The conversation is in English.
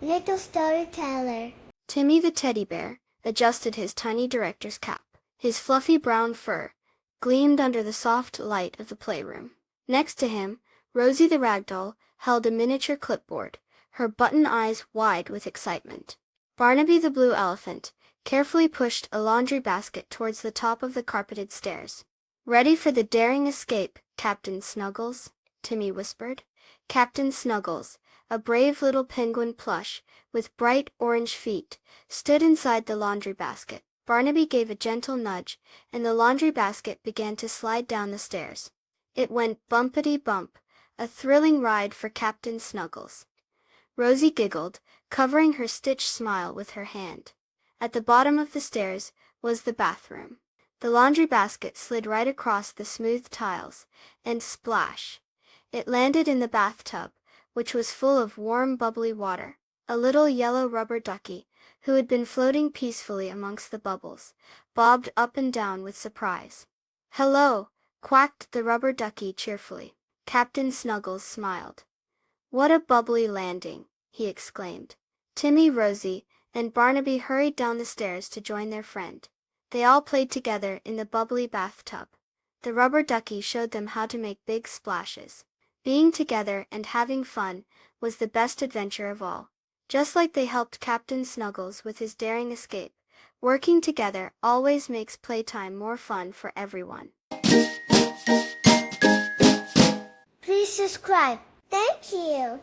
Little storyteller. Timmy the teddy bear adjusted his tiny director's cap. His fluffy brown fur gleamed under the soft light of the playroom. Next to him, Rosie the ragdoll held a miniature clipboard, her button eyes wide with excitement. Barnaby the blue elephant carefully pushed a laundry basket towards the top of the carpeted stairs. "Ready for the daring escape, Captain Snuggles?" Timmy whispered. Captain Snuggles, a brave little penguin plush with bright orange feet, stood inside the laundry basket. Barnaby gave a gentle nudge, and the laundry basket began to slide down the stairs. It went bumpety-bump, a thrilling ride for Captain Snuggles. Rosie giggled, covering her stitched smile with her hand. At the bottom of the stairs was the bathroom. The laundry basket slid right across the smooth tiles, and splash! It landed in the bathtub, which was full of warm, bubbly water. A little yellow rubber ducky, who had been floating peacefully amongst the bubbles, bobbed up and down with surprise. "Hello!" quacked the rubber ducky cheerfully. Captain Snuggles smiled. "What a bubbly landing!" he exclaimed. Timmy, Rosie, and Barnaby hurried down the stairs to join their friend. They all played together in the bubbly bathtub. The rubber ducky showed them how to make big splashes. Being together and having fun was the best adventure of all. Just like they helped Captain Snuggles with his daring escape, working together always makes playtime more fun for everyone. Please subscribe. Thank you.